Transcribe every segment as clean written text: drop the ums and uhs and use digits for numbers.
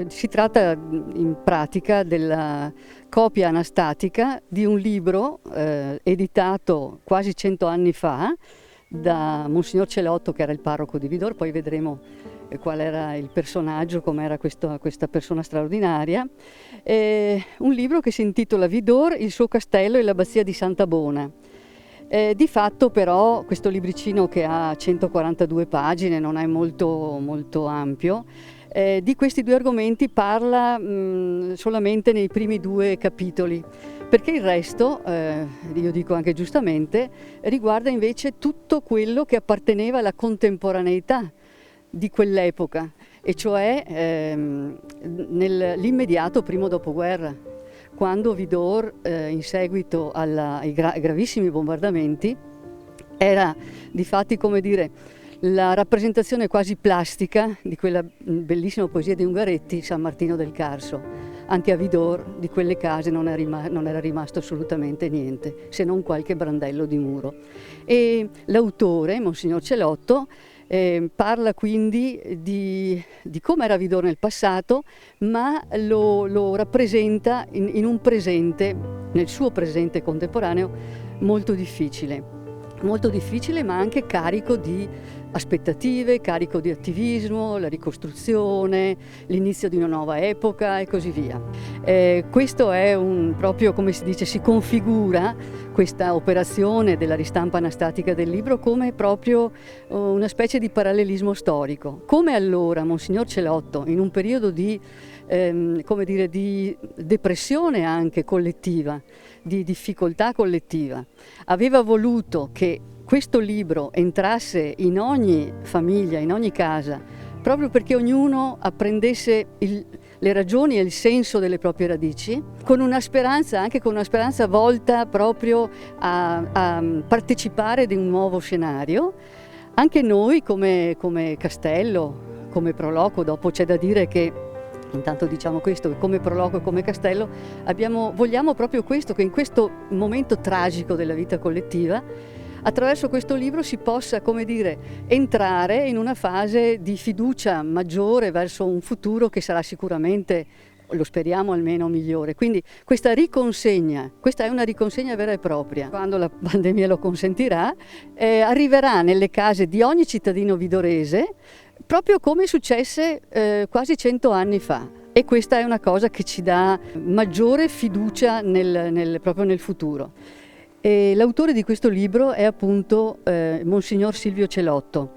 Si tratta in pratica della copia anastatica di un libro editato quasi 100 anni fa da Monsignor Celotto, che era il parroco di Vidor. Poi vedremo qual era il personaggio, com'era questa persona straordinaria. Un libro che si intitola Vidor, il suo castello e l'abbazia di Santa Bona. Di fatto però questo libricino, che ha 142 pagine, non è molto ampio. Di questi due argomenti parla solamente nei primi 2 capitoli, perché il resto, io dico anche giustamente, riguarda invece tutto quello che apparteneva alla contemporaneità di quell'epoca, e cioè nell'immediato primo dopoguerra, quando Vidor, in seguito ai gravissimi bombardamenti, era difatti, come dire, la rappresentazione quasi plastica di quella bellissima poesia di Ungaretti, San Martino del Carso. Anche a Vidor di quelle case non era rimasto assolutamente niente, se non qualche brandello di muro. E l'autore, Monsignor Celotto, parla quindi di come era Vidor nel passato, ma lo rappresenta in un presente, nel suo presente contemporaneo, molto difficile, ma anche carico di aspettative, carico di attivismo, la ricostruzione, l'inizio di una nuova epoca e così via. Questo è proprio, come si dice, si configura questa operazione della ristampa anastatica del libro come proprio una specie di parallelismo storico. Come allora Monsignor Celotto, in un periodo di depressione anche collettiva, di difficoltà collettiva, aveva voluto che questo libro entrasse in ogni famiglia, in ogni casa, proprio perché ognuno apprendesse le ragioni e il senso delle proprie radici, con una speranza volta proprio a partecipare di un nuovo scenario. Anche noi come Castello, come Proloco, dopo c'è da dire che, intanto diciamo questo, come Proloco e come Castello vogliamo proprio questo, che in questo momento tragico della vita collettiva, attraverso questo libro si possa, come dire, entrare in una fase di fiducia maggiore verso un futuro che sarà sicuramente, lo speriamo almeno, migliore. Quindi questa è una riconsegna vera e propria. Quando la pandemia lo consentirà, arriverà nelle case di ogni cittadino vidorese, proprio come successe quasi 100 anni fa. E questa è una cosa che ci dà maggiore fiducia proprio nel futuro. E l'autore di questo libro è appunto Monsignor Silvio Celotto.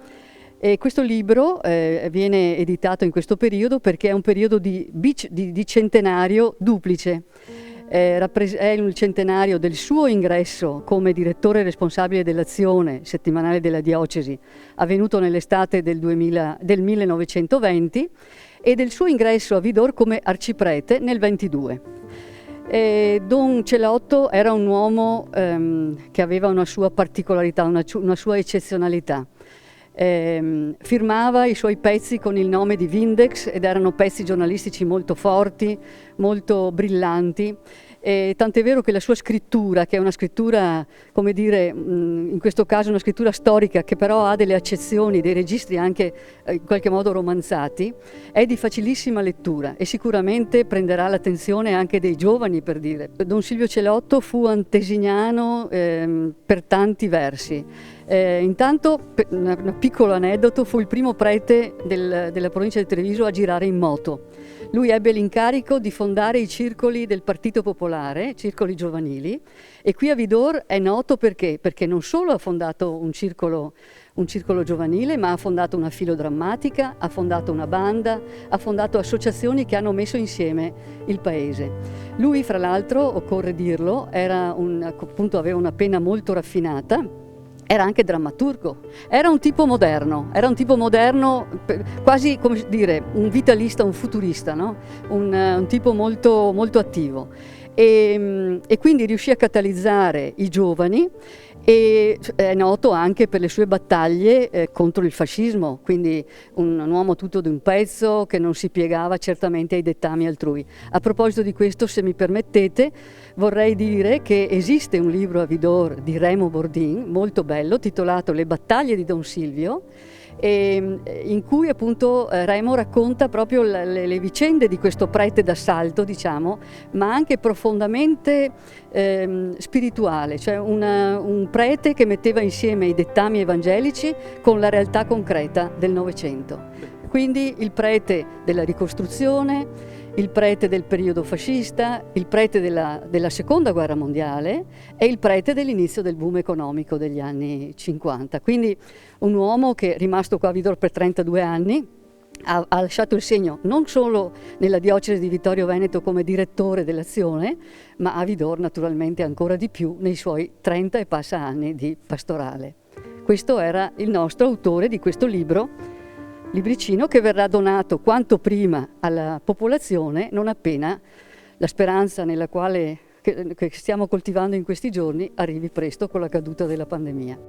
E questo libro viene editato in questo periodo perché è un periodo di centenario duplice. È il centenario del suo ingresso come direttore responsabile dell'azione settimanale della diocesi, avvenuto nell'estate del 1920, e del suo ingresso a Vidor come arciprete nel 22. Don Celotto era un uomo che aveva una sua particolarità, una sua eccezionalità. Firmava i suoi pezzi con il nome di Vindex ed erano pezzi giornalistici molto forti, molto brillanti. Tant'è vero che la sua scrittura, che è una scrittura, come dire, in questo caso una scrittura storica, che però ha delle accezioni, dei registri anche in qualche modo romanzati, è di facilissima lettura e sicuramente prenderà l'attenzione anche dei giovani, per dire. Don Silvio Celotto fu antesignano per tanti versi. Intanto, un piccolo aneddoto, fu il primo prete della provincia di Treviso a girare in moto. Lui ebbe l'incarico di fondare i circoli del Partito Popolare, circoli giovanili, e qui a Vidor è noto perché non solo ha fondato un circolo giovanile, ma ha fondato una filodrammatica, ha fondato una banda, ha fondato associazioni che hanno messo insieme il paese. Lui, fra l'altro, occorre dirlo, appunto aveva una penna molto raffinata. Era anche drammaturgo, era un tipo moderno, quasi come dire un vitalista, un futurista, no? Un tipo molto, molto attivo, e quindi riuscì a catalizzare i giovani, e è noto anche per le sue battaglie contro il fascismo, quindi un uomo tutto d'un pezzo che non si piegava certamente ai dettami altrui. A proposito di questo, se mi permettete, vorrei dire che esiste un libro a Vidor di Remo Bordin molto bello, titolato Le battaglie di Don Silvio, in cui appunto Remo racconta proprio le vicende di questo prete d'assalto, diciamo, ma anche profondamente spirituale, cioè un prete che metteva insieme i dettami evangelici con la realtà concreta del Novecento. Quindi il prete della ricostruzione, il prete del periodo fascista, il prete della seconda guerra mondiale e il prete dell'inizio del boom economico degli anni 50. Quindi un uomo che è rimasto qua a Vidor per 32 anni, ha lasciato il segno non solo nella diocesi di Vittorio Veneto come direttore dell'azione, ma a Vidor naturalmente ancora di più nei suoi 30 e passa anni di pastorale. Questo era il nostro autore di questo libricino che verrà donato quanto prima alla popolazione, non appena la speranza che stiamo coltivando in questi giorni arrivi presto con la caduta della pandemia.